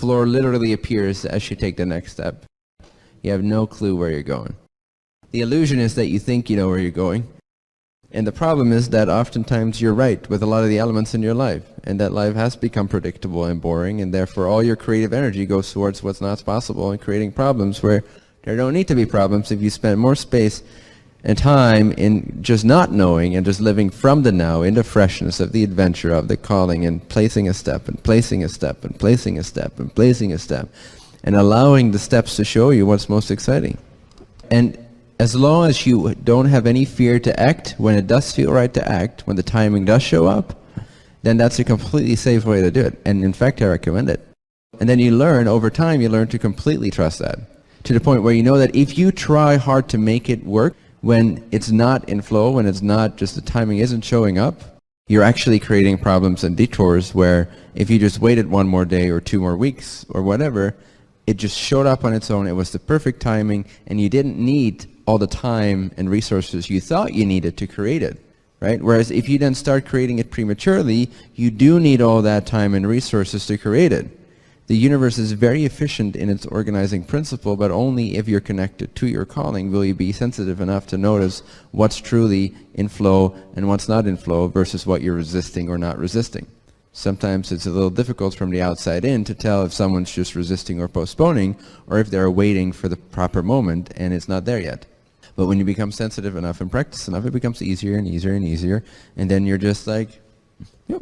floor literally appears as you take the next step. You have no clue where you're going. The illusion is that you think you know where you're going. And the problem is that oftentimes you're right with a lot of the elements in your life, and that life has become predictable and boring, and therefore all your creative energy goes towards what's not possible and creating problems where there don't need to be problems if you spend more space and time in just not knowing and just living from the now in the freshness of the adventure of the calling, and placing a step and placing a step and placing a step and placing a step, and allowing the steps to show you what's most exciting. And as long as you don't have any fear to act when it does feel right to act, when the timing does show up, then that's a completely safe way to do it. And in fact, I recommend it. And then you learn, over time, you learn to completely trust that, to the point where you know that if you try hard to make it work, when it's not in flow, when it's not just the timing isn't showing up, you're actually creating problems and detours where if you just waited one more day or 2 more weeks or whatever, it just showed up on its own, it was the perfect timing, and you didn't need all the time and resources you thought you needed to create it, right? Whereas if you then start creating it prematurely, you do need all that time and resources to create it. The universe is very efficient in its organizing principle, but only if you're connected to your calling will you be sensitive enough to notice what's truly in flow and what's not in flow versus what you're resisting or not resisting. Sometimes it's a little difficult from the outside in to tell if someone's just resisting or postponing, or if they're waiting for the proper moment and it's not there yet. But when you become sensitive enough and practice enough, it becomes easier and easier and easier, and then you're just like, yep.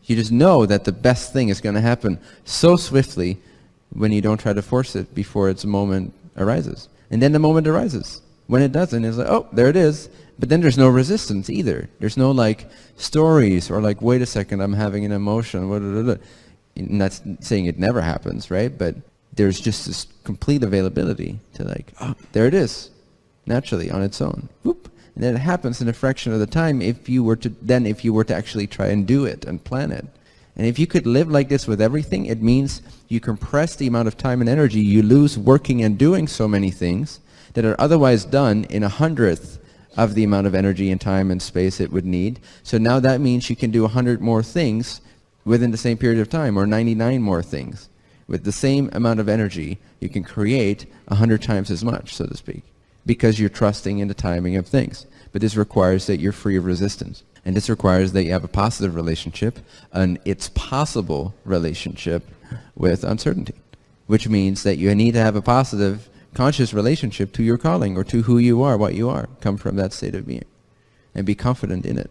You just know that the best thing is going to happen so swiftly when you don't try to force it before its moment arises. And then the moment arises. When it doesn't, it's like, oh, there it is. But then there's no resistance either. There's no like stories or like, wait a second, I'm having an emotion. And that's saying it never happens, right? But there's just this complete availability to like, oh, there it is, naturally on its own. Whoop. And then it happens in a fraction of the time if you were to actually try and do it and plan it. And if you could live like this with everything, it means you compress the amount of time and energy you lose working and doing so many things that are otherwise done in 1/100th of the amount of energy and time and space it would need. So now that means you can do 100 more things within the same period of time, or 99 more things. With the same amount of energy, you can create 100 times as much, so to speak, because you're trusting in the timing of things. But this requires that you're free of resistance. And this requires that you have a positive relationship, and it's possible relationship with uncertainty, which means that you need to have a positive, conscious relationship to your calling, or to who you are, what you are. Come from that state of being and be confident in it.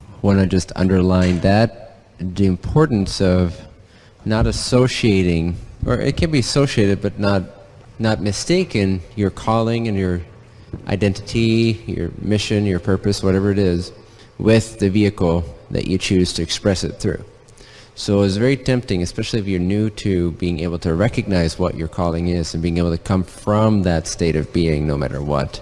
I want to just underline that, the importance of not associating, or it can be associated but not mistaken, your calling and your identity, your mission, your purpose, whatever it is, with the vehicle that you choose to express it through. So it's very tempting, especially if you're new to being able to recognize what your calling is and being able to come from that state of being no matter what.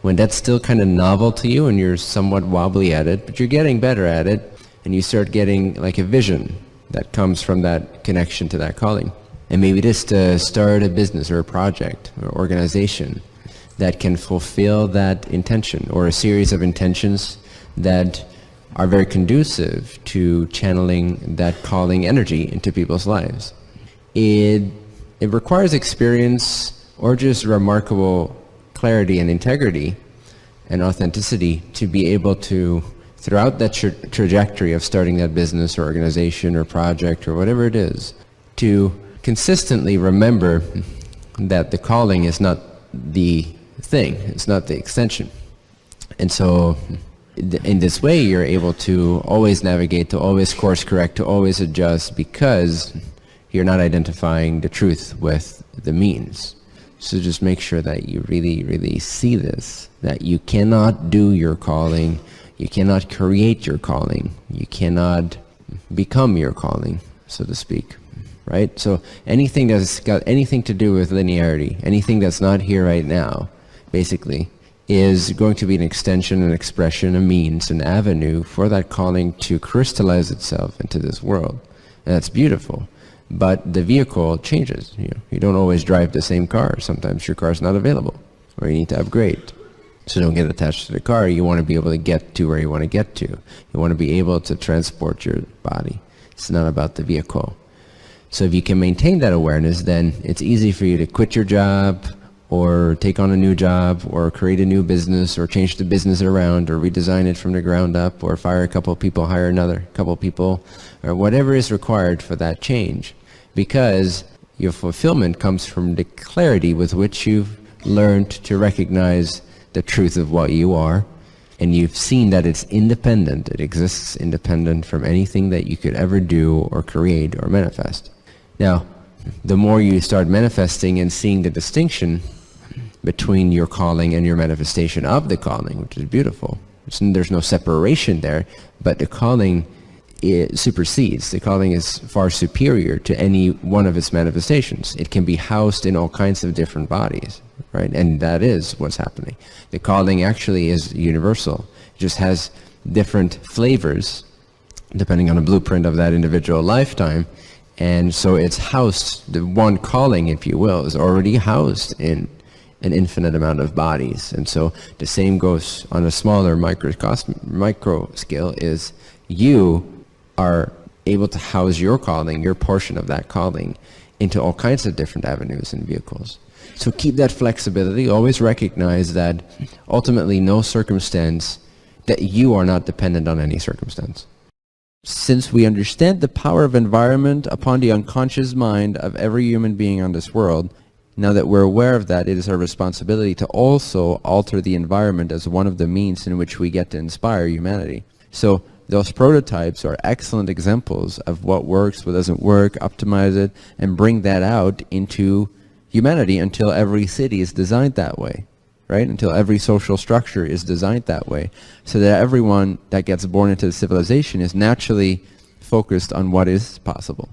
When that's still kind of novel to you and you're somewhat wobbly at it, but you're getting better at it, and you start getting like a vision that comes from that connection to that calling. And maybe it is to start a business or a project or organization that can fulfill that intention, or a series of intentions that are very conducive to channeling that calling energy into people's lives. It requires experience or just remarkable clarity and integrity and authenticity to be able to, throughout that trajectory of starting that business or organization or project or whatever it is, to consistently remember that the calling is not the thing, it's not the extension. And so in this way you're able to always navigate, to always course correct, to always adjust, because you're not identifying the truth with the means. So just make sure that you really, really see this, that you cannot do your calling, you cannot create your calling, you cannot become your calling, so to speak. Right? So anything that's got anything to do with linearity, anything that's not here right now, basically, is going to be an extension, an expression, a means, an avenue for that calling to crystallize itself into this world. And that's beautiful. But the vehicle changes. You don't always drive the same car. Sometimes your car's not available, or you need to upgrade. So don't get attached to the car. You want to be able to get to where you want to get to. You want to be able to transport your body. It's not about the vehicle. So if you can maintain that awareness, then it's easy for you to quit your job or take on a new job or create a new business or change the business around or redesign it from the ground up or fire a couple of people, hire another couple of people, or whatever is required for that change, because your fulfillment comes from the clarity with which you've learned to recognize the truth of what you are, and you've seen that it's independent, it exists independent from anything that you could ever do or create or manifest. Now, the more you start manifesting and seeing the distinction between your calling and your manifestation of the calling, which is beautiful. There's no separation there, but the calling, it supersedes. The calling is far superior to any one of its manifestations. It can be housed in all kinds of different bodies, right? And that is what's happening. The calling actually is universal. It just has different flavors depending on the blueprint of that individual lifetime. And so it's housed, the one calling, if you will, is already housed in an infinite amount of bodies. And so the same goes on a smaller micro scale, is you are able to house your calling, your portion of that calling, into all kinds of different avenues and vehicles. So keep that flexibility. Always recognize that ultimately no circumstance, that you are not dependent on any circumstance. Since we understand the power of environment upon the unconscious mind of every human being on this world, now that we're aware of that, it is our responsibility to also alter the environment as one of the means in which we get to inspire humanity. So those prototypes are excellent examples of what works, what doesn't work, optimize it, and bring that out into humanity until every city is designed that way. Right? Until every social structure is designed that way, so that everyone that gets born into the civilization is naturally focused on what is possible.